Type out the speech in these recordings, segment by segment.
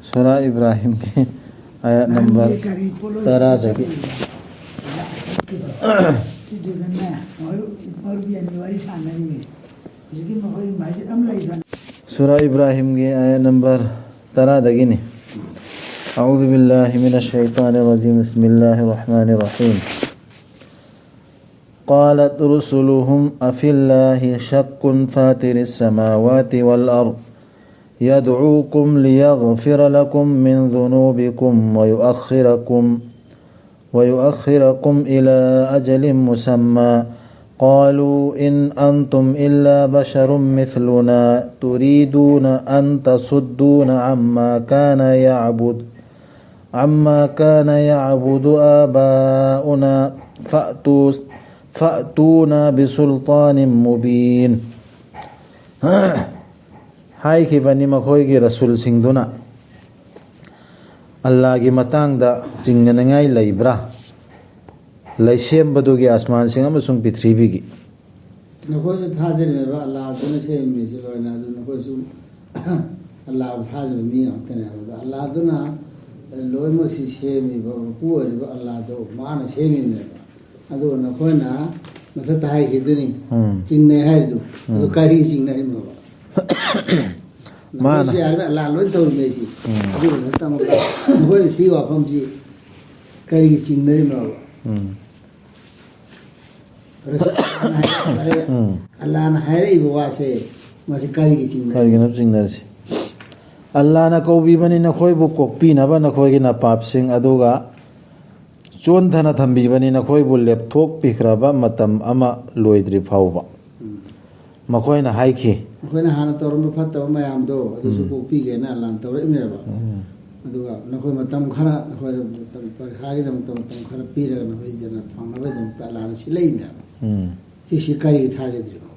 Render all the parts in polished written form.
Surah Ibrahim ke ayat number 13 की Surah Ibrahim के ayat number 13 की नहीं أعوذ بالله من الشيطان الرجيم بسم الله الرحمن الرحيم قالت رسلهم أفي الله شك فاتر السماوات والأرض يدعوكم ليغفر لكم من ذنوبكم ويؤخركم إلى أجل مسمى قالوا إن أنتم إلا بشر مثلنا تريدون أن تصدون عما كان يعبد آباؤنا فأتونا بسلطان مبين هاي كيفاني مخوي رسول سيندونا الله کی متانگ دا جنگننگای لایبرا لایسیم بدوگی آسمان سنگ امسون پتھریبی کی نخوش تھاجر میں با اللہ دن سیم میں چلوینا نخوش اللہ تھاجر میں ہوتے ہیں اللہ دنا لوی مکسی سیم میں با پوری با اللہ دو مانا سیم میں با ادو نخوینا مثلا تحائی کی دنی چنگنے ہے دو کاری چنگنے ہے با mana Allah loi tau me si adu ta ma ko ni si wa pham ji kai ching nei ma Allah na hai bo wa se ma si kai gi ching nei si Allah na ko bi bani na khoi bu kok pi na ba na khoi gi na pap sing aduga chon thana thambi bani na khoi bu lep thok pi khra ba matam ama loidri phau ba makhoi na hai khi ꯑꯩꯈꯣꯏꯅ ꯍꯥꯟꯅ ꯇꯧꯔꯝꯕ ꯐꯠꯇꯕ ꯃꯌꯥꯝꯗꯣ ꯑꯗꯨꯁꯨ ꯀꯣꯛꯄꯤꯒꯦꯅ ꯂꯥꯟ ꯇꯧꯔꯛꯏꯅꯦꯕ ꯑꯗꯨꯒ ꯅꯈꯣꯏ ꯃꯇꯝ ꯈꯔ ꯅꯈꯣꯏ ꯄꯔꯤꯈꯥꯒꯤꯗꯃꯛꯇ ꯃꯇꯝ ꯈꯔ ꯄꯤꯔꯒ ꯅꯈꯣꯏ ꯖꯅ ꯐꯪꯅꯕꯒꯤꯗꯃꯛꯇ ꯂꯥꯟꯅ ꯁꯤꯜꯂꯛꯏꯅꯦꯕ ꯁꯤꯁꯤ ꯀꯔꯤꯒꯤ ꯊꯥꯖꯗ꯭ꯔꯤꯅꯣ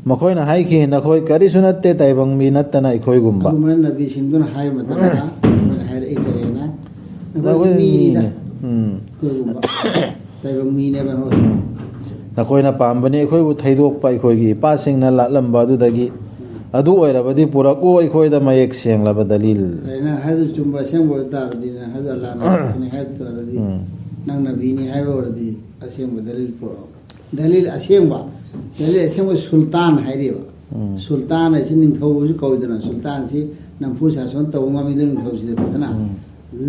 ꯃꯈꯣꯏꯅ ꯍꯥꯏꯈꯤ ꯅꯈꯣꯏ ꯀꯔꯤꯁꯨ ꯅꯠꯇꯦ ꯇꯥꯏꯕꯪ ꯃꯤ ꯅꯠꯇꯅ ꯑꯩꯈꯣꯏꯒꯨꯝꯕ ꯑꯗꯨꯃꯥꯏꯅ ꯅꯕꯤꯁꯤꯡꯗꯨꯅ ꯍꯥꯏꯕ ꯃꯇꯝꯗ ꯃꯈꯣꯏꯅ ꯍꯥꯏꯔꯛꯏ ꯀꯔꯤꯅ ꯅꯈꯣꯏ ꯃꯤꯅꯤꯗ ꯑꯩꯈꯣꯏꯒꯨꯝꯕ ꯇꯥꯏꯕꯪ ꯃꯤꯅꯦꯕ ꯅꯈꯣꯏ ꯅꯈꯣꯏꯅ ꯄꯥꯝꯕꯅꯤ ꯑꯩꯈꯣꯏꯕꯨ ꯊꯩꯗꯣꯛꯄ ꯑꯩꯈꯣꯏꯒꯤ ꯏꯄꯥꯁꯤꯡꯅ ꯂꯥꯠꯂꯝꯕ ꯑꯗꯨꯗꯒꯤ ꯑꯗꯨ ꯑꯣꯏꯔꯕꯗꯤ ꯄꯨꯔꯛꯎ ꯑꯩꯈꯣꯏꯗ ꯃꯌꯦꯛ ꯁꯦꯡꯂꯕ ꯗꯂꯤꯜ ꯑꯩꯅ ꯍꯥꯏꯗꯨ ꯆꯨꯝꯕ ꯑꯁꯦꯡꯕ ꯑꯣꯏꯇꯥꯔꯗꯤ ꯍꯥꯏꯗꯨ ꯑꯜꯂꯥꯍꯅ ꯍꯥꯏꯕ ꯇꯥꯔꯗꯤ ꯅꯪ ꯅꯕꯤꯅꯤ ꯍꯥꯏꯕ ꯑꯣꯏꯔꯗꯤ ꯑꯁꯦꯡꯕ ꯗꯂꯤꯜ ꯄꯨꯔꯛꯎ ꯗꯂꯤꯜ ꯑꯁꯦꯡꯕ ꯁꯨꯜꯇꯥꯟ ꯍꯥꯏꯔꯤꯕ ꯁꯨꯜꯇꯥꯟ ꯍꯥꯏꯁꯤ ꯅꯤꯡꯊꯧꯕꯁꯨ ꯀꯧꯏꯗꯅ ꯁꯨꯜꯇꯥꯟꯁꯤ ꯅꯝꯐꯨ ꯁꯥꯁꯣꯟ ꯇꯧꯕ ꯉꯝꯃꯤꯗꯨ ꯅꯤꯡꯊꯧꯁꯤꯗ ꯐꯖꯅ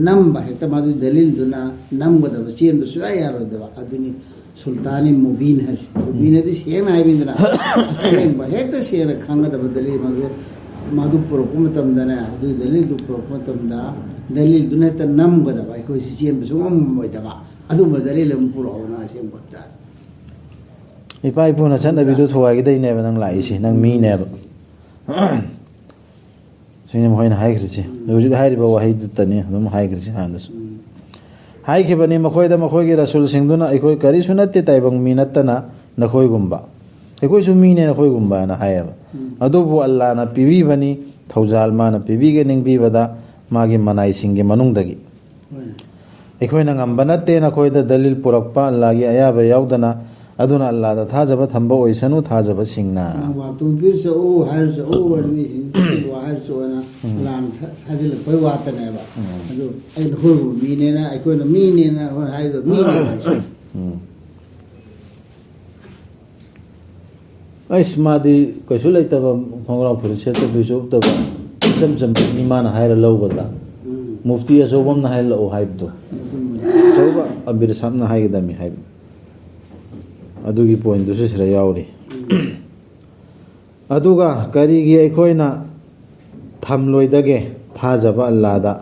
ꯅꯝꯕ ꯍꯦꯛꯇ ꯃꯗꯨ ꯗꯂꯤꯜꯗꯨꯅ ꯅꯝꯒꯗꯕ ꯆꯦꯟꯕ ꯁꯨꯡꯌꯥ ꯌꯥꯔꯣꯏꯗꯕ ꯑꯗꯨꯅꯤ sultani mubin har mubin adi sena hai bindra aseng ba hekta sena khanga da badali madu prokum tamdana adu dalil du prokum tamda dalil dunne ta nam bada ba ko si chen bu ngam moida ba adu badali lam puro na aseng bakta ipai puna chan abi du thoi gi dai ne ba nang lai si nang mi ne ba sine mo haina hai khrichi loji hai ri ba wa hai du tani dum hai khrichi han das hai ke bani makhoi da makhoi gi rasul singduna aikoi kari sunatti taibang minatana nakhoi gumba aikoi su mi ne nakhoi gumba na hayaba adubu allah na piwi bani thaujal ma na piwi ge ning bi bada magi manai singe manung dagi aikoi na ngam banatte nakhoi da dalil purakpa allah gi ayaba yaudana aduna allah da thajaba thamba oisanu thajaba singna wa tum pir se o har se o wa mi sing wa har so na lan thajil koi wa ta ne ba adu ai ho mi ne na ai ko na mi ne na ho hai do mi ne ai smadi ko su lai ta ba khongra phur se ta du so ta ba cham ni ma na hai ra lo ba da mufti aso bam na hai lo hai do so ba abir sam na hai da mi hai adugi point dusu sira yauri aduga karigi aikoina thamloidage thajaba allah da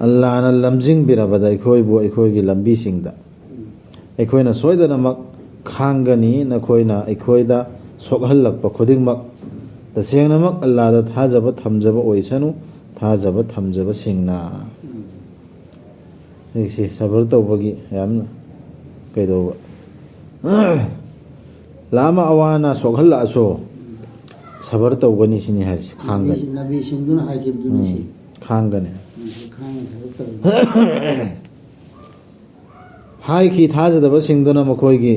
allah na lamjing birabada aikoi bu aikoi gi lambi singda aikoina soidana mak khangani na khoina aikoida sokhallakpa khudingmak tasengna mak allah da thajaba thamjaba oisanu thajaba thamjaba singna isi sabar tawbagi yamna kaido lama awana sokhalla aso sabar tawgani sini har khangani nabi singduna hajib duni si khangani khang sabar hai ki thajadaba singduna makhoi gi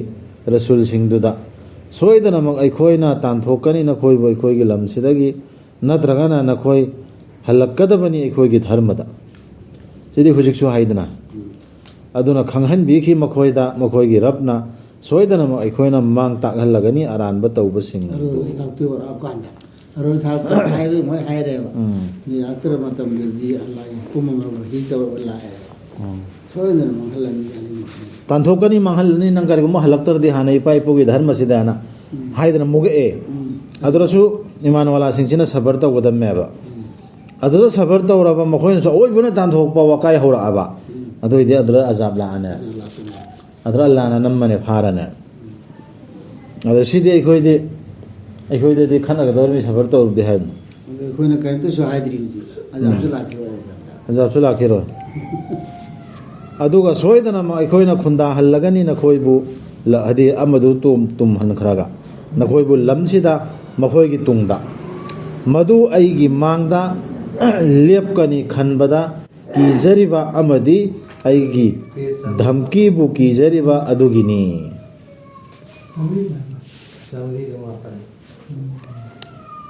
rasul singduda soidana mak aikhoina tanthokani na khoi boi khoi gi lamsidagi natragana na khoi halakadabani aikoigi dharmada sidi hujiksu haidana aduna khanghanbiki makoida makoigi rabna soidana ma aikoina mang takhallagani aranba tawbasing Aru saktu or akanda. Aru saktu highway moi highway. Ni atra matam di Allah kumam hita Allah. So indra mangalan ni. tanthokani manghal ni nangari mo halaktar di hanai pai pogi dharma sidana haidana muge e adrasu iman wala singchina sabar ta godam meba adra sabar ta uraba makhoin so oi buna tanthok pa wakai hora aba adoi de adra azab la ana adra Allah na nammane pharana adra sidi ai khoi de khana ga dormi sabar ta ur de han Khoina karin to so haidri ji. Azab sula khiro. azab sula khiro aduga soidana ma aikoina khunda hallagani na khoibu la hadi amadu tum han khraga na khoibu lamsida makhoi gi tungda madu aigi mangda lepkani khanbada kijariba amadi aigi dhamki bu kijariba adugini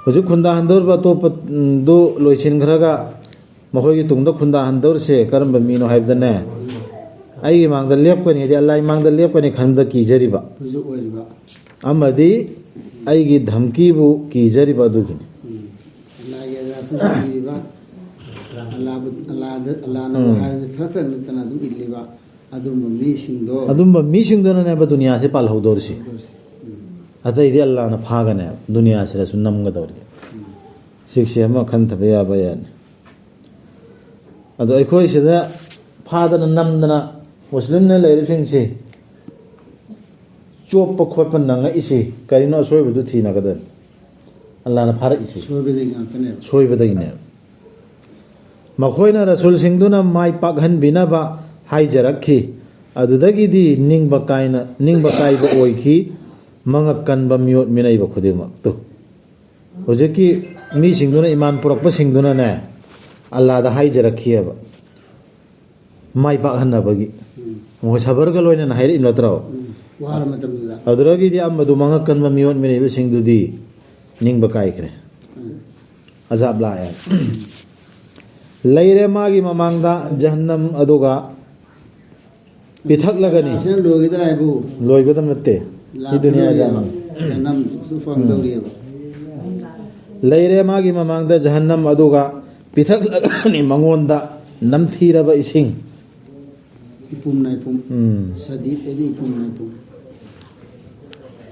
hujik khunda handor ba to do loichin khraga makhoi gi tungda khunda handor se karamba mino haibdane ai mangda lepkani di Allah mangda lepkani khanda kijariba Buju oiriba. amadi aigi dhamki bu kijariba adugini Allah ya da pujiriba. Allah na bahar thatan tana du illiba. Adum mi singdo. adumba mi singdona ne ba dunya se pal hodorsi ata idi Allah na phagane dunya se sunnam ga dorge sikse ma khan thabe ya bayan ado ai khoi se da phadana namdana muslim ne leire singse choppa khotpa nanga isi karino soibu du thina gadan Allah na phara isi So be de ngantane. soibadagine makhoina rasul singduna mai pakhan binaba haijarakhi adudagidi ningba kaiba oikhi manga kanba miot minaiba khudimak tu hojeki mi singduna iman purakpa singduna ne Allah da haijarakhi aba mai pakhan bagi mo sabar ga loina na hairi imlatrao Wahar matam da. aduragidi amadu manga kanba miot minaiba singdudi ningba kaikre azab la ya leire magi mamangda jahannam aduga pithak lagani Sin lo gidra ai bu. loi badam natte La hi dunya jana Janam su fam dawri ba. leire magi mamangda jahannam aduga pithak lagani mangonda namthiraba ising Ipum na ipum. Sadi edi ipum na ipum.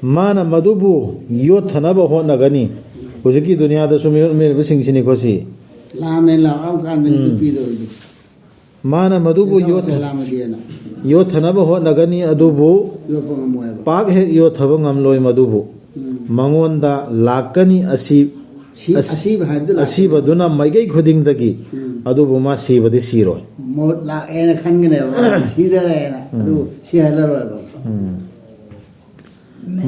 mana madubu yothanaba honagani hujiki dunya da sumi me sing sini khosi La men la am kan den tu pi do. mana madubu Salam diena. yothanaba honagani adubu Yo pong mo ba. pak he yothaba ngamloi madubu mangonda lakani Asib habdul asibaduna maigai khudingdagi adubu ma sibadi siroi mot la ena khan gane ba. Sida ena. Adu si halar ba.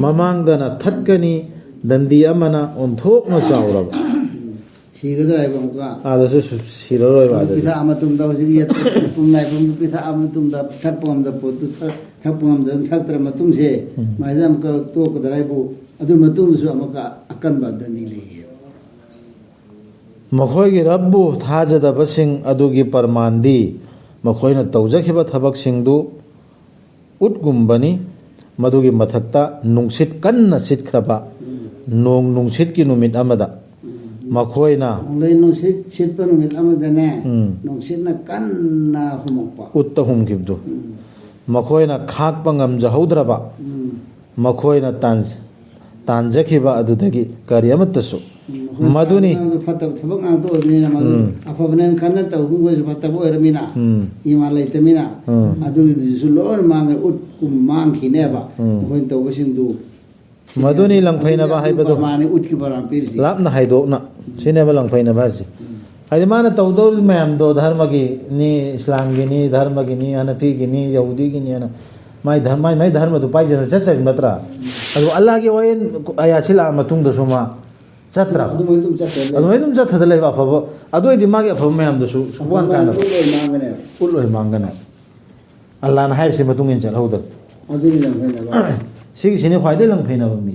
mamangdana thatkani dandi amana onthokna chauraba Si gidra ai ba ka. adasu siroi bada Pitha amatum da si yat pum nai pum pitha amatum da thak pum da potu thak pum da thak tra matum se maidam ka to ka drai bu adu matum su amaka akan ba da ni le. makhoigi rabbu thajadabasing adugi parmandi makhoina tawjakhiba thabaksingdu utgumbani madugi mathakta nungsit kanna sitkraba nungsit ki numit amada makhoina Onlai nung sit pa nung ilama da ne nung sit na kan na humokpa. utta humkibdu makhoina khakpa ngamjahaudraba makhoina tanjakhiba adudagi kariyamattasu maduni fatab thabak ang to ni na madu apabanan kanna ta hu go fatab o ermina imalai tamina adu ni su lor mang ut kum mang khine ba hoin to basing du maduni langphaina ba haibadu mane ut ki baram pirsi lapna haidokna sineba langphaina basi haide mana tawdor mayam do dharmagi ni islamgi ni dharmagi ni hanafi gi ni yahudi gi ni ana mai dharma du pai jana chacha matra adu allah gi wain ayachila matung da suma chatra adu mo tum chatte adu mai dum chatha dale ba phabo adu di magi phabo mayam da su suban kana mangane uloi mangana allah na hair se matung in chal hauda adu ni lang ba sigi sini khwaide langphaina ba mi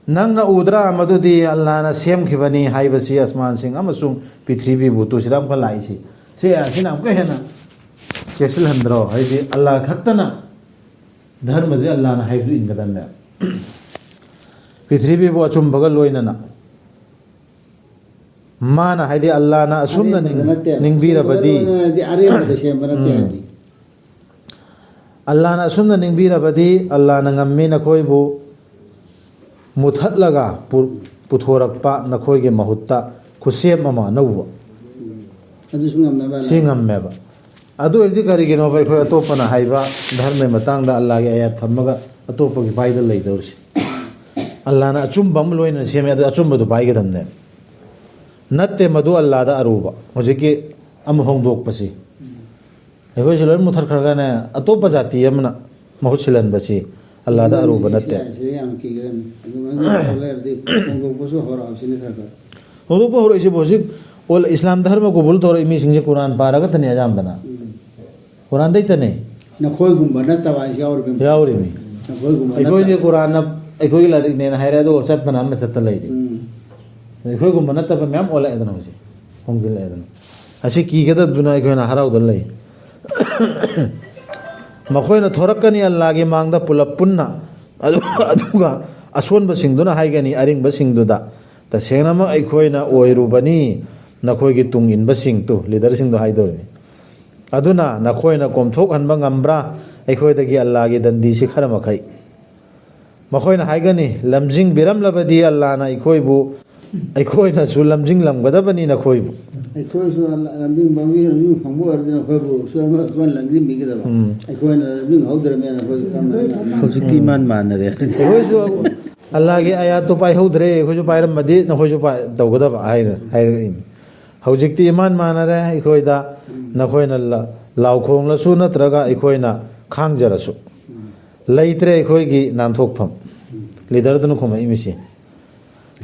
ꯅꯪꯅ ꯎꯗ꯭ꯔꯥ ꯃꯗꯨꯗꯤ ꯑꯜꯂꯥꯍꯅ ꯁꯦꯝꯈꯤꯕꯅꯤ ꯍꯥꯏꯕꯁꯤ ꯑꯁꯃꯥꯟꯁꯤꯡ ꯑꯃꯁꯨꯡ ꯄ꯭ꯔꯤꯊꯤꯕꯤꯕꯨ ꯇꯨꯁꯤꯗ ꯑꯃꯨꯛꯀ ꯂꯥꯛꯏꯁꯤ ꯁꯤ ꯑꯁꯤꯅ ꯑꯃꯨꯛꯀ ꯍꯦꯟꯅ ꯆꯦꯠꯁꯤꯜꯍꯟꯗ꯭ꯔꯣ ꯍꯥꯏꯗꯤ ꯑꯜꯂꯥꯍ ꯈꯛꯇꯅ ꯙꯔꯃꯁꯦ ꯑꯜꯂꯥꯍꯅ ꯍꯥꯏꯕꯗꯨ ꯏꯟꯒꯗꯕꯅꯦ ꯄ꯭ꯔꯤꯊꯤꯕꯤꯕꯨ ꯑꯆꯨꯝꯕꯒ ꯂꯣꯏꯅꯅ ꯃꯥꯅ ꯍꯥꯏꯗꯤ ꯑꯜꯂꯥꯍꯅ ꯑꯁꯨꯝꯅ ꯅꯤꯡꯕꯤꯔꯕꯗꯤ ꯑꯔꯦꯝꯕꯗ ꯁꯦꯝꯕ ꯅꯠꯇꯦ ꯍꯥꯏꯕꯗꯤ ꯑꯜꯂꯥꯍꯅ ꯑꯁꯨꯝꯅ ꯅꯤꯡꯕꯤꯔꯕꯗꯤ ꯑꯜꯂꯥꯍꯅ ꯉꯝꯃꯤ ꯅꯈꯣꯏꯕु ꯃꯨꯊꯠꯂꯒ ꯄꯨꯊꯣꯔꯛꯄ ꯅꯈꯣꯏꯒꯤ ꯃꯍꯨꯠꯇ ꯈꯨꯠꯁꯦꯝ ꯑꯃ ꯑꯅꯧꯕ ꯑꯗꯨꯁꯨ ꯉꯝꯅꯕ ꯁꯤ ꯉꯝꯃꯦꯕ ꯑꯗꯨ ꯑꯣꯏꯔꯗꯤ ꯀꯔꯤꯒꯤꯅꯣꯕ ꯑꯩꯈꯣꯏ ꯑꯇꯣꯞꯄꯅ ꯍꯥꯏꯕ ꯙꯔꯃꯒꯤ ꯃꯇꯥꯡꯗ ꯑꯜꯂꯥꯍꯒꯤ ꯑꯌꯥꯠ ꯊꯝꯃꯒ ꯑꯇꯣꯞꯄꯒꯤ ꯄꯥꯏꯗ ꯂꯩꯗꯧꯔꯤꯁꯤ ꯑꯜꯂꯥꯍꯅ ꯑꯆꯨꯝꯕ ꯑꯃ ꯂꯣꯏꯅꯅ ꯁꯦꯝꯃꯦ ꯑꯗꯨ ꯑꯆꯨꯝꯕꯗꯨ ꯄꯥꯏꯒꯗꯕꯅꯦ ꯅꯠꯇꯦ ꯃꯗꯨ ꯑꯜꯂꯥꯍꯗ ꯑꯔꯨꯕ ꯍꯧꯖꯤꯛꯀꯤ ꯑꯃ ꯍꯣꯡꯗꯣꯛꯄꯁꯤ ꯑꯩꯈꯣꯏꯁꯤ ꯂꯣꯏꯅ ꯃꯨꯊꯠꯈ꯭ꯔꯒꯅꯦ ꯑꯇꯣꯞꯄ ꯖꯥꯇꯤ ꯑꯃꯅ ꯃꯍꯨꯠ ꯁꯤꯜꯍꯟꯕꯁꯤ ꯑꯜꯂꯥꯍꯗ ꯑꯔꯨꯕ ꯅꯠꯇꯦ ꯍꯣꯡꯗꯣꯛꯄ ꯍꯧꯔꯛꯏꯁꯤꯕꯨ ꯍꯧꯖꯤꯛ ꯏꯁꯂꯥꯝ ꯙꯔꯃ ꯀꯕꯨꯜ ꯇꯧꯔꯛꯏ ꯃꯤꯁꯤꯡꯁꯦ ꯀꯨꯔꯥꯟ ꯄꯥꯔꯒꯇꯅꯤ ꯑꯌꯥꯝꯕꯅ ꯀꯨꯔꯥꯟꯗꯩꯇꯅꯦ ꯅꯈꯣꯏꯒꯨꯝꯕ ꯅꯠꯇꯕ ꯌꯥꯎꯔꯤꯃꯤ ꯑꯩꯈꯣꯏꯗꯤ ꯀꯨꯔꯥꯟꯅ ꯑꯩꯈꯣꯏꯒꯤ ꯂꯥꯏꯔꯤꯛꯅꯦꯅ ꯍꯥꯏꯔꯦ ꯑꯗꯨꯒ ꯆꯠꯄꯅ ꯑꯃ ꯆꯠꯇ ꯂꯩꯔꯤ ꯑꯩꯈꯣꯏꯒꯨꯝꯕ ꯅꯠꯇꯕ ꯃꯌꯥꯝ ꯑꯣꯜꯂꯛꯑꯦꯗꯅ ꯍꯧꯖꯤꯛ ꯍꯣꯡꯖꯤꯜꯂꯛꯑꯦꯗꯅ ꯑꯁꯤ ꯀꯤꯒꯗꯕꯗꯨꯅ ꯑꯩꯈꯣꯏꯅ ꯍꯔꯥꯎꯗꯅ ꯂꯩ ꯃꯈꯣꯏꯅ ꯊꯣꯔꯛꯀꯅꯤ ꯑꯜꯂꯥꯍꯒꯤ ꯃꯥꯡꯗ ꯄꯨꯂꯞ ꯄꯨꯟꯅ ꯑꯗꯨꯒ ꯑꯁꯣꯟꯕꯁꯤꯡꯗꯨꯅ ꯍꯥꯏꯒꯅꯤ ꯑꯔꯤꯡꯕꯁꯤꯡꯗꯨꯗ ꯇꯁꯦꯡꯅꯃꯛ ꯑꯩꯈꯣꯏꯅ ꯑꯣꯏꯔꯨꯕꯅꯤ ꯅꯈꯣꯏꯒꯤ ꯇꯨꯡ ꯏꯟꯕꯁꯤꯡꯗꯨ ꯂꯤꯗꯔꯁꯤꯡꯗꯨ ꯍꯥꯏꯗꯧꯔꯤꯅꯤ ꯑꯗꯨꯅ ꯅꯈꯣꯏꯅ ꯀꯣꯝꯊꯣꯛꯍꯟꯕ ꯉꯝꯕ꯭ꯔꯥ ꯑꯩꯈꯣꯏꯗꯒꯤ ꯑꯜꯂꯥꯍꯒꯤ ꯗꯟꯗꯤꯁꯤ ꯈꯔ ꯃꯈꯩ ꯃꯈꯣꯏꯅ ꯍꯥꯏꯒꯅꯤ ꯂꯝꯖꯤꯡꯕꯤꯔꯝꯂꯕꯗꯤ ꯑꯜꯂꯥꯍꯅ ꯑꯩꯈꯣꯏꯅꯁꯨ ꯂꯝꯖꯤꯡꯂꯝꯒꯗꯕꯅꯤ ꯅꯈꯣꯏꯕꯨ ꯑꯩꯈꯣꯏꯁꯨ ꯂꯝꯖꯤꯡ ꯐꯪꯕ ꯑꯣꯏꯔꯗꯤ ꯑꯩꯈꯣꯏꯕꯨ ꯂꯝꯖꯤꯡꯕꯤꯒꯗꯕ ꯑꯩꯈꯣꯏꯅ ꯂꯝꯖꯤꯡꯍꯧꯗ꯭ꯔꯕꯅꯤꯅ ꯑꯩꯈꯣꯏꯁꯨ ꯍꯧꯖꯤꯛꯇꯤ ꯏꯃꯥꯟ ꯃꯥꯟꯅꯔꯦ ꯑꯩꯈꯣꯏꯁꯨ ꯑꯜꯂꯥꯍꯒꯤ ꯑꯌꯥꯠꯇꯨ ꯄꯥꯏꯍꯧꯗ꯭रे ꯑꯩꯈꯣꯏꯁꯨ ꯄꯥꯏꯔꯝꯃꯗꯤ ꯅꯈꯣꯏꯁꯨ ꯇꯧꯒꯗꯕ ꯍꯥꯏꯔꯛꯏ ꯍꯧꯖꯤꯛꯇꯤ ꯏꯃꯥꯟ ꯃꯥꯟꯅꯔꯦ ꯑꯩꯈꯣꯏꯗ ꯅꯈꯣꯏꯅ ꯂꯥꯎꯈꯣꯡꯂꯁꯨ ꯅꯠꯇ꯭ꯔꯒ ꯑꯩꯈꯣꯏꯅ ꯈꯥꯡꯖꯔꯁꯨ ꯂꯩꯇ꯭ꯔꯦ ꯑꯩꯈꯣꯏꯒꯤ ꯅꯥꯟꯊꯣꯛꯐꯝ ꯂꯤꯗꯔꯗꯨꯅ ꯈꯨꯝꯃꯛꯏꯃꯤꯁꯤ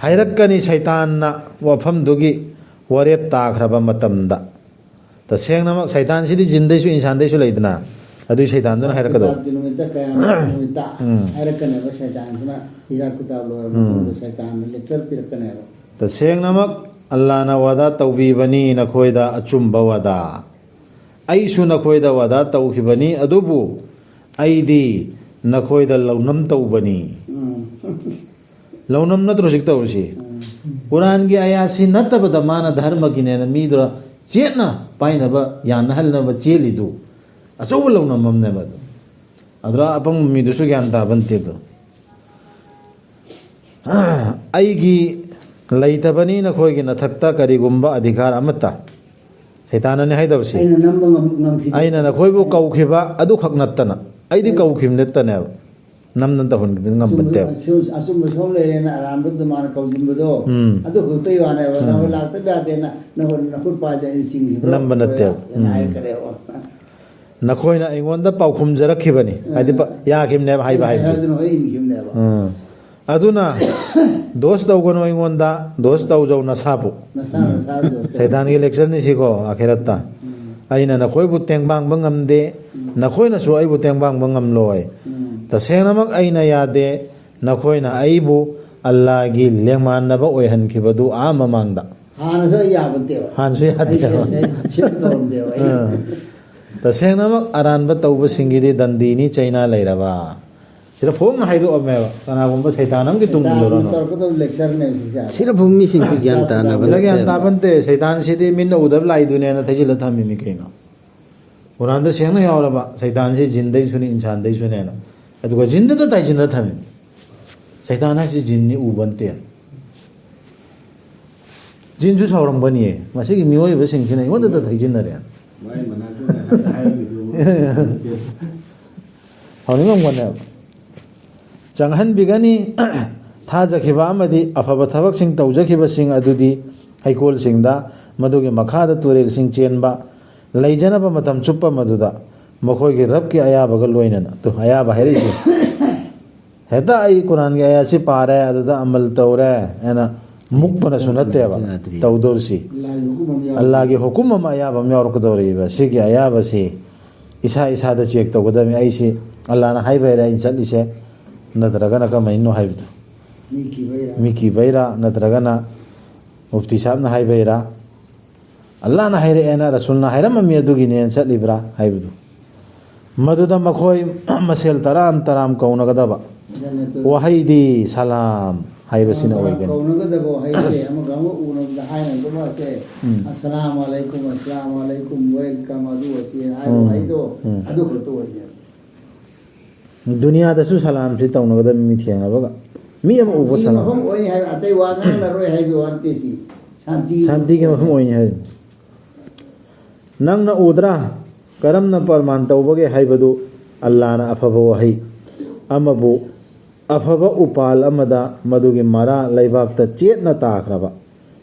ꯍꯥꯏꯔꯛꯀꯅꯤ ꯁꯩꯇꯥꯟꯅ ꯋꯥꯐꯝꯗꯨꯒꯤ ꯋꯥꯔꯦꯞ ꯇꯥꯈ꯭ꯔꯕ ꯃꯇꯝꯗ ꯇꯁꯦꯡꯅꯃꯛ ꯁꯩꯇꯥꯟꯁꯤꯗꯤ ꯖꯤꯟꯗꯩꯁꯨ ꯏꯟꯁꯥꯟꯗꯩꯁꯨ ꯂꯩꯗꯅ ꯑꯗꯨꯒꯤ ꯁꯩꯇꯥꯟꯗꯨꯅ ꯍꯥꯏꯔꯛꯀꯗꯧꯕ ꯍꯥꯏꯔꯛꯀꯅꯦꯕ ꯁꯩꯇꯥꯟꯁꯤꯅ ꯍꯤꯖꯥꯕ ꯀꯤꯇꯥꯕ ꯂꯣꯏꯔꯕ ꯃꯇꯨꯡꯗ ꯁꯩꯇꯥꯟꯅ ꯂꯦꯛꯆꯔ ꯄꯤꯔꯛꯀꯅꯦꯕ ꯇꯁꯦꯡꯅꯃꯛ ꯑꯜꯂꯥꯍꯅ ꯋꯥꯗꯥ ꯇꯧꯕꯤꯕꯅꯤ ꯅꯈꯣꯏꯗ ꯑꯆꯨꯝꯕ ꯋꯥꯗꯥ ꯑꯩꯁꯨ ꯅꯈꯣꯏꯗ ꯋꯥꯗꯥ ꯇꯧꯈꯤꯕꯅꯤ ꯑꯗꯨꯕꯨ ꯑꯩꯗꯤ ꯅꯈꯣꯏꯗ ꯂꯧꯅꯝ ꯇꯧꯕꯅꯤ ꯂꯧꯅꯝ ꯅꯠꯇ꯭ꯔꯣ ꯍꯧꯖꯤꯛ ꯇꯧꯔꯤꯁꯤ ꯀꯨꯔꯥꯟꯒꯤ ꯑꯌꯥꯠꯁꯤ ꯅꯠꯇꯕꯗ ꯃꯥꯅ ꯙꯔꯃꯒꯤꯅꯦꯅ ꯃꯤꯗꯨꯅ ꯆꯦꯠꯅ ꯄꯥꯏꯅꯕ ꯌꯥꯅꯍꯜꯅꯕ ꯆꯦꯜꯂꯤꯗꯨ ꯑꯆꯧꯕ ꯂꯧꯅꯝ ꯑꯃꯅꯦꯕ ꯑꯗꯨꯗ ꯑꯄꯪꯕ ꯃꯤꯗꯨꯁꯨ ꯒ꯭ꯌꯥꯟ ꯇꯥꯕ ꯅꯠꯇꯦꯗꯣ ꯑꯩꯒꯤ ꯂꯩꯇꯕꯅꯤ ꯅꯈꯣꯏꯒꯤ ꯅꯊꯛꯇ ꯀꯔꯤꯒꯨꯝꯕ ꯑꯙꯤꯀꯥꯔ ꯑꯃꯠꯇ ꯁꯩꯇꯥꯟꯅꯅꯤ ꯍꯥꯏꯗꯕꯁꯤ ꯑꯩꯅ ꯅꯈꯣꯏꯕꯨ ꯀꯧꯈꯤꯕ ꯑꯗꯨꯈꯛ ꯅꯠꯇꯅ ꯑꯩꯗꯤ ꯈꯤꯕ ꯅꯠꯇꯅꯦꯕ ꯅꯝꯅ ꯇꯧꯍꯟꯕ ꯉꯝꯕꯅꯦꯕ ꯑꯆꯨꯝꯕ ꯁꯣꯝ ꯂꯩꯔꯦꯅ ꯑꯔꯥꯟꯕꯗꯨ ꯃꯥꯅ ꯀꯧꯁꯤꯟꯕꯗꯣ ꯑꯗꯨ ꯈꯛꯇꯒꯤ ꯋꯥꯅꯦꯕ ꯅꯈꯣꯏ ꯂꯥꯛꯇꯕ ꯌꯥꯗꯦꯅ ꯅꯈꯣꯏ ꯄꯥꯏꯗ ꯑꯩꯅ ꯆꯤꯡꯈꯤꯕ꯭ꯔꯣ ꯅꯝꯕ ꯅꯠꯇꯦꯕ ꯅꯈꯣꯏꯅ ꯑꯩꯉꯣꯟꯗ ꯄꯥꯎꯈꯨꯝꯖꯔꯛꯈꯤꯕꯅꯤ ꯍꯥꯏꯗꯤ ꯌꯥꯈꯤꯕꯅꯦꯕ ꯑꯗꯨꯅ ꯗꯣꯁ ꯇꯧꯒꯅꯨ ꯑꯩꯉꯣꯟꯗ ꯗꯣꯁ ꯇꯧꯖꯧ ꯅꯁꯥꯕꯨ ꯁꯩꯇꯥꯟꯒꯤ ꯂꯦꯛꯆꯔꯅꯤꯁꯤꯀꯣ ꯑꯈꯦꯔꯠꯇ ꯑꯩꯅ ꯅꯈꯣꯏꯕꯨ ꯇꯦꯡꯕꯥꯡꯕ ꯉꯝꯗꯦ ꯅꯈꯣꯏꯅꯁꯨ ꯑꯩꯕꯨ ꯇꯦꯡꯕꯥꯡꯕ ꯉꯝꯂꯣꯏ ꯇꯁꯦꯡꯅꯃꯛ ꯑꯩꯅ ꯌꯥꯗꯦ ꯅꯈꯣꯏꯅ ꯑꯩꯕꯨ ꯑꯜꯂꯥꯍꯒꯤ ꯂꯦꯡꯃꯥꯟꯅꯕ ꯑꯣꯏꯍꯟꯈꯤꯕꯗꯨ ꯃꯃꯥꯡꯗ ꯍꯥꯟꯅꯁꯨ ꯌꯥꯗꯦ ꯇꯁꯦꯡꯅꯃꯛ ꯑꯔꯥꯟꯕ ꯇꯧꯕꯁꯤꯡꯒꯤꯗꯤ ꯗꯟꯗꯤꯅꯤ ꯆꯩꯅꯥ ꯂꯩꯔꯕ sira phom na haidu ameva kana gumba shaitanam ki tungdoro no sira bhumi sing ki gyan ta na bala gyan ta bante shaitan sidi minna udab lai dune na thajila thami mi kaino Quran da sengna yawla ba shaitan si jindai suni insan dai suni na aduga jinda da tai jinda thami shaitan ha si jinni u bante jin ju sawram bani masi ki mioi ba sing sina ngonda da thai jinna re mai mana du na hai mi du hawni ngam gona Changhan bigani Tajakhiba amadi afaba thabak sing tawjakhiba sing adudi haikol singda madugi makhada turel sing chenba leijanaba matam chuppa maduda makhoi gi rab ki ayaba ga loinana to ayaba herisi heta ai Quran gi ayasi pare aduda amal tawre ana mukpana sunatteba tawdorsi Allah gi hukum ma ayaba myor ko doriba sigi ayaba si isa isa da chek tawgadami aisi Allah na haiba ra in chalise nadragana ka maino haibidu ꯃꯤꯀꯤ ꯕꯩꯔꯥ ꯅꯠꯇ꯭ꯔꯒꯅ ꯃꯨꯐꯇꯤ ꯁꯥꯍꯕꯅ ꯍꯥꯏꯕꯩꯔꯥ ꯑꯜꯂꯥꯍꯅ ꯍꯥꯏꯔꯛꯑꯦꯅ ꯔꯁꯨꯜꯅ ꯍꯥꯏꯔꯝꯃꯤ ꯑꯗꯨꯒꯤꯅꯦꯅ ꯆꯠꯂꯤꯕ꯭ꯔꯥ ꯍꯥꯏꯕꯗꯨ ꯃꯗꯨꯗ ꯃꯈꯣꯏ ꯃꯁꯦꯜ ꯇꯔꯥꯝ ꯇꯔꯥꯝ ꯀꯧꯅꯒꯗꯕ ꯋꯥꯍꯩꯗꯤ ꯁꯂꯥꯝ ꯍꯥꯏꯕꯁꯤꯅ ꯑꯣꯏꯒꯅꯤ ꯀꯧꯅꯒꯗꯕ ꯋꯥꯍꯩꯁꯦ ꯑꯃꯒ ꯑꯃꯒ ꯎꯅꯕꯗ ꯍꯥꯏꯅꯒꯗꯕꯁꯦ ꯑꯁꯁꯂꯥꯃꯨ ꯑꯂꯩꯀꯨꯝ ꯋꯦꯜꯀꯝ ꯑꯗꯨ ꯑꯁꯤ ꯍꯥꯏꯕ ꯋꯥꯍꯩꯗꯣ ꯑꯗꯨ ꯈꯛꯇ ꯑꯣꯏꯅꯦ ꯗꯨꯅꯤꯌꯥꯗꯁꯨ ꯁꯂꯥꯝꯁꯤ ꯇꯧꯅꯒꯗꯕ ꯃꯤ ꯊꯦꯡꯅꯕꯒ ꯃꯤ ꯑꯃ ꯎꯕ ꯁꯂꯥꯝ ꯃꯐꯝ ꯑꯣꯏꯅꯤ ꯍꯥꯏꯕ ꯑꯇꯩ ꯋꯥ ꯉꯥꯡꯅꯔꯣꯏ ꯍꯥꯏꯕ ꯋꯥ ꯅꯠꯇꯦ ꯁꯤ ꯁꯥꯟꯇꯤꯒꯤ ꯃꯐꯝ ꯑꯣꯏꯅꯤ ꯍꯥꯏ ꯅꯪꯅ ꯎꯗ꯭ꯔꯥ ꯀꯔꯝꯅ ꯄꯔꯃꯥꯟ ꯇꯧꯕꯒꯦ ꯍꯥꯏꯕꯗꯨ ꯑꯜꯂꯥꯍꯅ ꯑꯐꯕ ꯋꯥꯍꯩ ꯑꯃꯕꯨ ꯑꯐꯕ ꯎꯄꯥꯜ ꯑꯃꯗ ꯃꯗꯨꯒꯤ ꯃꯔꯥ ꯂꯩꯕꯥꯛꯇ ꯆꯦꯠꯅ ꯇꯥꯈ꯭ꯔꯕ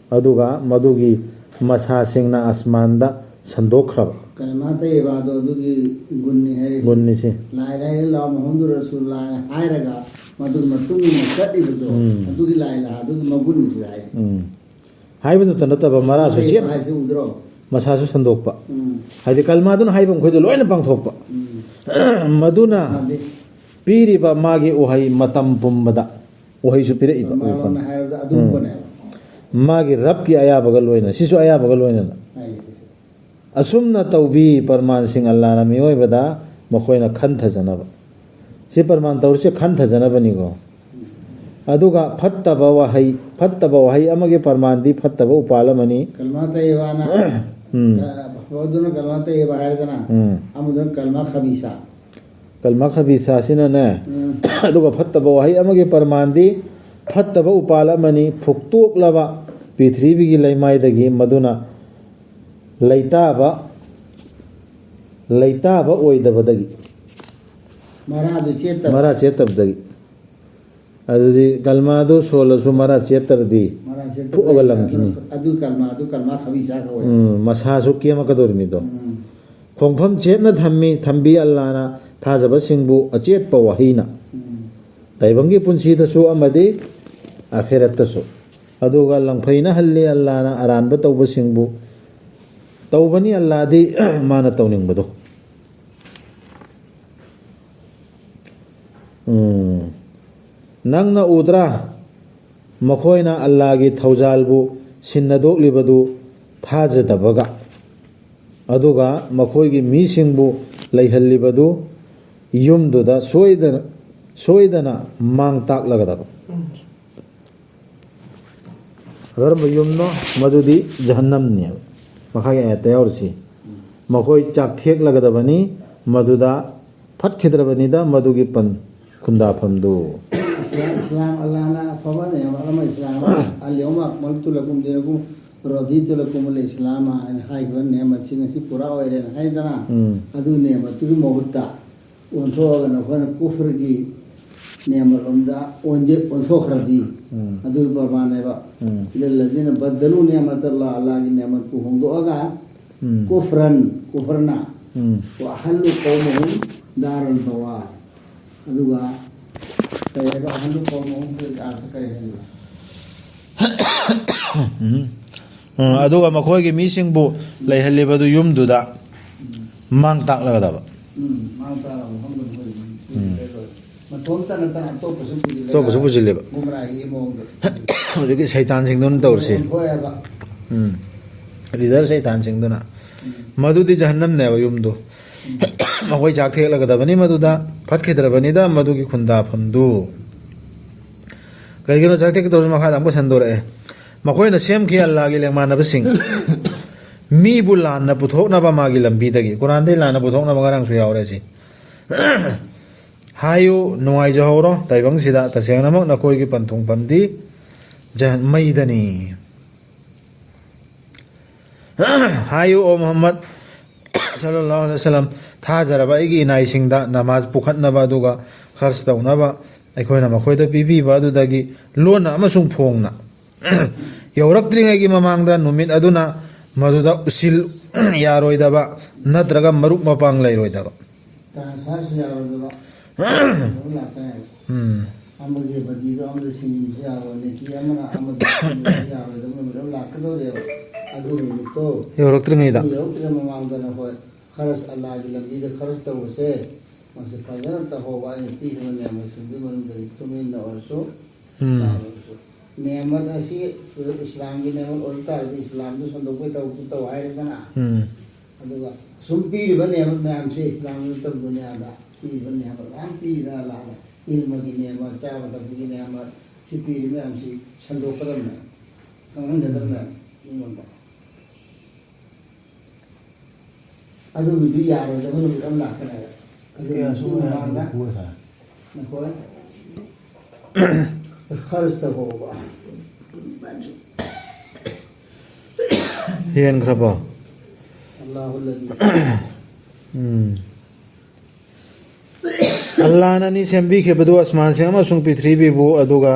ꯑꯗꯨꯒ ꯃꯗꯨꯒꯤ ꯃꯁꯥꯁꯤꯡꯅ ꯑꯁꯃꯥꯟꯗ ꯁꯟꯗꯣꯛꯈ꯭ꯔꯕ ꯀꯂꯃꯥ ꯇꯩꯌꯕꯥꯗꯣ ꯑꯗꯨꯒꯤ ꯒꯨꯟꯅꯤ ꯍꯥꯏꯔꯤꯁꯤ ꯒꯨꯟꯅꯤꯁꯤ ꯂꯥ ꯏꯂꯥꯍ ꯏꯜꯂꯜꯂꯥꯍ ꯃꯨꯍꯝꯃꯗꯨꯔ ꯔꯁꯨꯂꯨꯜꯂꯥꯍ ꯍꯥꯏꯔꯒ ꯃꯗꯨꯒꯤ ꯃꯇꯨꯡ ꯏꯟꯅ ꯆꯠꯂꯤꯕꯗꯣ ꯑꯗꯨꯒꯤ ꯂꯥ ꯏꯂꯥꯍ ꯑꯗꯨꯒꯤ ꯃꯒꯨꯟꯅꯤꯁꯤ ꯍꯥꯏꯔꯤꯁꯤ ꯍꯥꯏꯕꯗꯨꯇ ꯅꯠꯇꯕ ꯃꯔꯥꯁꯨ ꯆꯦꯠ ꯍꯥꯏꯁꯤ ꯎꯗ꯭ꯔꯣ ꯃꯁꯥꯁꯨ ꯁꯟꯗꯣꯛꯄ ꯍꯥꯏꯗꯤ ꯀꯜꯃꯥꯗꯨꯅ ꯍꯥꯏꯕ ꯃꯈꯣꯏꯗꯣ ꯂꯣꯏꯅ ꯄꯥꯡꯊꯣꯛꯄ ꯃꯗꯨꯅ ꯄꯤꯔꯤꯕ ꯃꯥꯒꯤ ꯎꯍꯩ ꯃꯇꯝ ꯄꯨꯝꯕꯗ ꯎꯍꯩꯁꯨ ꯄꯤꯔꯛꯏꯕ ꯍꯥꯏꯔꯕꯗ ꯑꯗꯨꯝꯕꯅꯦꯕ ꯃꯥꯒꯤ ꯔꯕꯀꯤ ꯑꯌꯥꯕꯒ ꯂꯣꯏꯅ ꯁꯤꯁꯨ ꯑꯌꯥꯕꯒ ꯂꯣꯏꯅꯅ ꯑꯁꯨꯝꯅ ꯇꯧꯕꯤ ꯄꯔꯃꯥꯟꯁꯤꯡ ꯑꯜꯂꯥꯍꯅ ꯃꯤꯑꯣꯏꯕꯗ ꯃꯈꯣꯏꯅ ꯈꯟꯊꯖꯅꯕ ꯁꯤ ꯄꯔꯃꯥꯟ ꯇꯧꯔꯤꯁꯦ ꯈꯟꯊꯖꯅꯕꯅꯤꯀꯣ ꯑꯗꯨꯒ ꯐꯠꯇꯕ ꯋꯥꯍꯩ ꯑꯃꯒꯤ ꯄꯔꯃꯥꯟꯗꯤ ꯐꯠꯇꯕ ꯎꯄꯥꯜ ꯑꯃꯅꯤ ꯀꯜꯃꯥ ꯇꯩꯌꯕꯥꯅ ꯑꯗꯨꯅ ꯀꯜꯃꯥ ꯇꯩꯌꯕꯥ ꯍꯥꯏꯔꯗꯅ ꯑꯃꯗꯨꯅ ꯀꯜꯃꯥ ꯈꯕꯤꯁꯥ ꯀꯜꯃꯥ ꯈꯕꯤꯁꯥꯁꯤꯅꯅꯦ ꯑꯗꯨꯒ ꯐꯠꯇꯕ ꯋꯥꯍꯩ ꯑꯃꯒꯤ ꯄꯔꯃꯥꯟꯗꯤ ꯐꯠꯇꯕ ꯎꯄꯥꯜ ꯑꯃꯅꯤ ꯐꯨꯛꯇꯣꯛꯂꯕ ꯄ꯭ꯔꯤꯊꯤꯕꯤꯒꯤ ꯂꯩꯃꯥꯏꯗꯒꯤ ꯃꯗꯨꯅ ꯂꯩꯇꯥꯕ ꯑꯣꯏꯗꯕꯗꯒꯤ ꯃꯔꯥ ꯆꯦꯠꯇꯕꯗꯒꯤ ꯑꯗꯨꯗꯤ ꯀꯜꯃꯥꯗꯨ ꯁꯣꯜꯂꯁꯨ ꯃꯔꯥ ꯆꯦꯠꯇ꯭ꯔꯗꯤ ꯐꯨꯛꯑꯒ ꯂꯪꯈꯤꯅꯤ ꯑꯗꯨ ꯀꯜꯃꯥ ꯈꯕꯤꯁꯥ ꯀꯧꯋꯦ ꯃꯁꯥꯁꯨ ꯀꯦꯝꯃꯛꯀꯗꯧꯔꯤꯃꯤꯗꯣ ꯈꯣꯡꯐꯝ ꯆꯦꯠꯅ ꯊꯝꯕꯤ ꯑꯜꯂꯥꯍꯅ ꯊꯥꯖꯕꯁꯤꯡꯕꯨ ꯑꯆꯦꯠꯄ ꯋꯥꯍꯩꯅ ꯇꯥꯏꯕꯪꯒꯤ ꯄꯨꯟꯁꯤꯗꯁꯨ ꯑꯃꯗꯤ ꯑꯈꯦꯔꯠꯇꯁꯨ ꯑꯗꯨꯒ ꯂꯪꯐꯩꯅ ꯍꯜꯂꯤ ꯑꯜꯂꯥꯍꯅ ꯑꯔꯥꯟꯕ ꯇꯧꯕꯁꯤꯡꯕꯨ ꯇꯧꯕꯅꯤ ꯑꯜꯂꯥꯍꯗꯤ ꯃꯥꯅ ꯇꯧꯅꯤꯡꯕꯗꯣ ꯅꯪꯅ ꯎꯗ꯭ꯔꯥ ꯃꯈꯣꯏꯅ ꯑꯜꯂꯥꯍꯒꯤ ꯊꯧꯖꯥꯜꯕꯨ ꯁꯤꯟꯅꯗꯣꯛꯂꯤꯕꯗꯨ ꯊꯥꯖꯗꯕꯒ ꯑꯗꯨꯒ ꯃꯈꯣꯏꯒꯤ ꯃꯤꯁꯤꯡꯕꯨ ꯂꯩꯍꯜꯂꯤꯕꯗꯨ ꯌꯨꯝꯗꯨꯗ ꯁꯣꯏꯗꯅ ꯃꯥꯡ ꯇꯥꯛꯂꯒꯗꯕ ꯀꯔꯝꯕ ꯌꯨꯝꯅꯣ ꯃꯗꯨꯗꯤ ꯖꯍꯟꯅꯝꯅꯦꯕ ꯃꯈꯥꯒꯤ ꯑꯥꯌꯠꯇ ꯌꯥꯎꯔꯤꯁꯤ ꯃꯈꯣꯏ ꯆꯥꯛꯊꯦꯛꯂꯒꯗꯕꯅꯤ ꯃꯗꯨꯗ ꯐꯠꯈꯤꯗ꯭ꯔꯕꯅꯤꯗ ꯃꯗꯨꯒꯤ ꯈꯨꯟꯗꯥꯐꯝꯗꯨ इस्लाम अल्लाह ने फवा ने वाला इस्लाम अल-यौम अकमलतु लकुम दीनकुम रदीतु लकुम अल-इस्लाम हाय वन ने मचिंगसी पूरा ओइरे हाय जना अदु ने मतुगी मोहुत्ता ओंथोगा न फन कुफ्र की नेमलुमदा ओंथोखरदी अदु बरमानेबा लल्लदीन बदलु नियमतल्लाह अल्लाह की नेमत को होंदोगा कुफरना व अहल्लु कौमुहुम दारुल बवार अदुगा ꯑꯗꯨꯒ ꯃꯈꯣꯏꯒꯤ ꯃꯤꯁꯤꯡꯕꯨ ꯂꯩꯍꯜꯂꯤꯕꯗꯨ ꯌꯨꯝꯗꯨꯗ ꯃꯥꯡ ꯇꯥꯛꯂꯒꯗꯕ ꯑꯇꯣꯞꯄꯁꯨ ꯄꯨꯁꯤꯜꯂꯦꯕ ꯍꯧꯖꯤꯛꯀꯤ ꯁꯩꯇꯥꯟꯁꯤꯡꯗꯨꯅ ꯇꯧꯔꯤꯁꯦ ꯂꯤꯗꯔ ꯁꯩꯇꯥꯟꯁꯤꯡꯗꯨꯅ ꯃꯗꯨꯗꯤ ꯖꯍꯟꯅꯝꯅꯦꯕ ꯌꯨꯝꯗꯨ ꯃꯈꯣꯏ ꯆꯥꯛ ꯊꯦꯛꯂꯒꯗꯕꯅꯤ ꯃꯗꯨꯗ ꯐꯠꯈꯤꯗ꯭ꯔꯕꯅꯤꯗ ꯃꯗꯨꯒꯤ ꯈꯨꯟꯗꯥꯐꯝꯗꯨ ꯀꯔꯤꯒꯤꯅꯣ ꯆꯥꯛ ꯊꯦꯛꯀꯗꯧꯔꯁꯨ ꯃꯈꯥꯗ ꯑꯃꯨꯛ ꯁꯟꯗꯣꯔꯛꯑꯦ ꯃꯈꯣꯏꯅ ꯁꯦꯝꯈꯤ ꯑꯜꯂꯥꯍꯒꯤ ꯂꯦꯡꯃꯥꯟꯅꯕꯁꯤꯡ ꯃꯤꯕꯨ ꯂꯥꯟꯅ ꯄꯨꯊꯣꯛꯅꯕ ꯃꯥꯒꯤ ꯂꯝꯕꯤꯗꯒꯤ ꯀꯨꯔꯥꯟꯗꯒꯤ ꯂꯥꯟꯅ ꯄꯨꯊꯣꯛꯅꯕ ꯉꯔꯥꯡꯁꯨ ꯌꯥꯎꯔꯦ ꯁꯤ ꯍꯥꯏꯌꯨ ꯅꯨꯡꯉꯥꯏꯖꯍꯧꯔꯣ ꯇꯥꯏꯕꯪꯁꯤꯗ ꯇꯁꯦꯡꯅꯃꯛ ꯅꯈꯣꯏꯒꯤ ꯄꯟꯊꯨꯡꯐꯝꯗꯤ ꯃꯩꯗꯅꯤ ꯍꯥꯏꯌꯨ ꯑꯣ ꯃꯨꯍꯝꯃꯗ ꯁꯜꯂꯜꯂꯥꯍु ꯑꯂꯩꯍꯤ ꯋꯁꯜꯂꯝ ꯊꯥꯖꯔꯕ ꯑꯩꯒꯤ ꯏꯅꯥꯏꯁꯤꯡꯗ ꯅꯃꯥꯖ ꯄꯨꯈꯠꯅꯕ ꯑꯗꯨꯒ ꯈꯔꯁ ꯇꯧꯅꯕ ꯑꯩꯈꯣꯏꯅ ꯃꯈꯣꯏꯗ ꯄꯤꯕꯤꯕ ꯑꯗꯨꯗꯒꯤ ꯂꯣꯟꯅ ꯑꯃꯁꯨꯡ ꯐꯣꯡꯅ ꯌꯧꯔꯛꯇ꯭ꯔꯤꯉꯩꯒꯤ ꯃꯃꯥꯡꯗ ꯅꯨꯃꯤꯠ ꯑꯗꯨꯅ ꯃꯗꯨꯗ ꯎꯁꯤꯜ ꯌꯥꯔꯣꯏꯗꯕ ꯅꯠꯇ꯭ꯔꯒ ꯃꯔꯨꯞ ꯃꯄꯥꯡ ꯂꯩꯔꯣꯏꯗꯕ ꯌꯧꯔꯛꯇ꯭ꯔꯤꯉꯩꯗ खरस अल्लाह की लंबी दे खरस तो उसे मसे फजर तो हो वाई पी होने मसे दुमन दे तुमिन और सो नेमत असी इस्लाम की नेमत उल्टा इस्लाम तो संदों तो है ना अदुगा सुम्पीर बने नेमत में हमसे इस्लाम तब दुनिया दा पीर बने नेमत हम पीर ना लाना इल्म की नेमत चावल तब की नेमत सिपीर में हमसे संदों करम में समझ जदर में निमंता अदु विधि यार जब हम लोग लाख ना अदु सुमाना न कोई खर्च तो होगा हियन खरबो अल्लाह ने सेम्बी के बदो आसमान से अमसुंग पृथ्वी बु अदुगा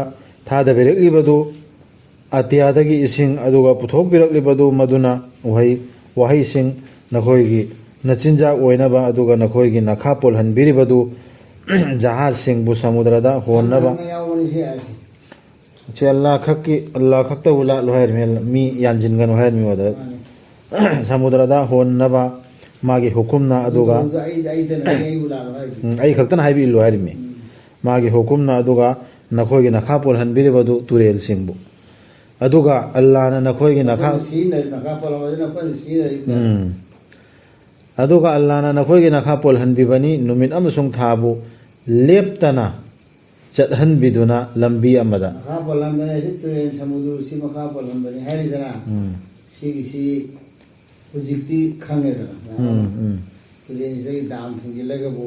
थादा बेरकली बदो अत्यादगी इसिंग अदुगा पुथोक बिरकली बदो मदुना वही सिंग नखोयगी नचिंजा ओइनबा अदुगा नखोयगी नखा पोलहन बिरि बदो जहाज सिंग बु समुद्रदा होनबा चे अल्लाह खक्ता उला लोहर में मी यानजिन गन होहर मी वदा समुद्रदा होनबा मागी हुकुमना अदुगा आई खक्तन हाइबी लोहर में मागी हुकुमना अदुगा नखोयगी नखा पोलहन बिरि बदो तुरेल सिंगबु अदुगा अल्लाह ना नखोयगी नखा अदुगा अल्लाह ना नखोयगी नखा पोलहन बिबनी नुमित अमसुंग थाबु लेप्तना चटहन बिदुना लंबी अमदा मखा पोलन बने से तुरेन समुद्र से मखा पोलन बने है इधर सी हुजिक्ति खांगे इधर तुरेन से दाम थे लगे वो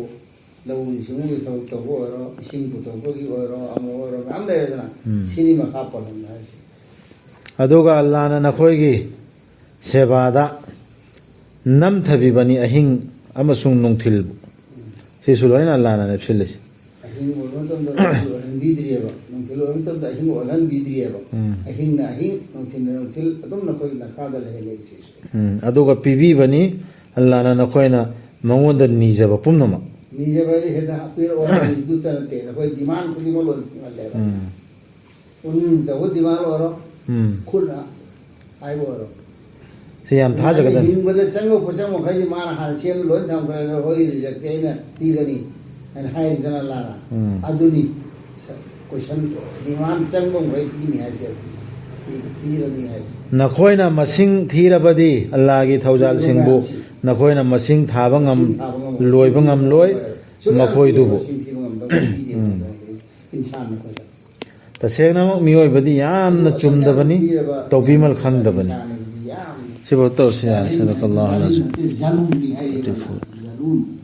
लवु इसमें भी तो वो और इसिंग पुतो को की और अमो और हम दे इधर सीनी मखा पोलन है से अदुगा अल्लाह ना नखोयगी सेवादा नम थबी बनी अहिंग अमसुंग नुंगथिल सिसुलोइन अल्लाह ना नेप्सिलिस अहिंग बोलने तो बीद्रिये बा नुंगथिल बोलने तो अहिंग बोलन बीद्रिये बा अहिंग ना अहिंग नुंगथिल तुम ना कोई नखादा रहे ले चीज अदुगा पीवी बनी अल्लाह ना नखोयना मंगोंद नीजबा पुमनमा नीजबा हे दा फिर और दूसरा ते ना कोई दिमाग को दिमाग ले उन तो वो दिमाग और खुला आई वो से याम था जगदन हिंबदे संगो फसंगो खाई माना हाल सेम लोन थाम करे होई रिजेक्ट एना पीगनी एन हाई जना लाना अदुनी क्वेश्चन डिमांड चंगो भाई पी नि हासे पीरनी हासे नखोयना मसिंग थीरबदी अल्लाह की थौजाल सिंबु नखोयना मसिंग थाबंगम लोयबंगम लोय मखोय दुबु इंसान नखोय तसेना मियोयबदी यामना चुमदबनी तौबीमल खंगदबनी सिबो तौसिया सदकल्लाहु अलैहि वसल्लम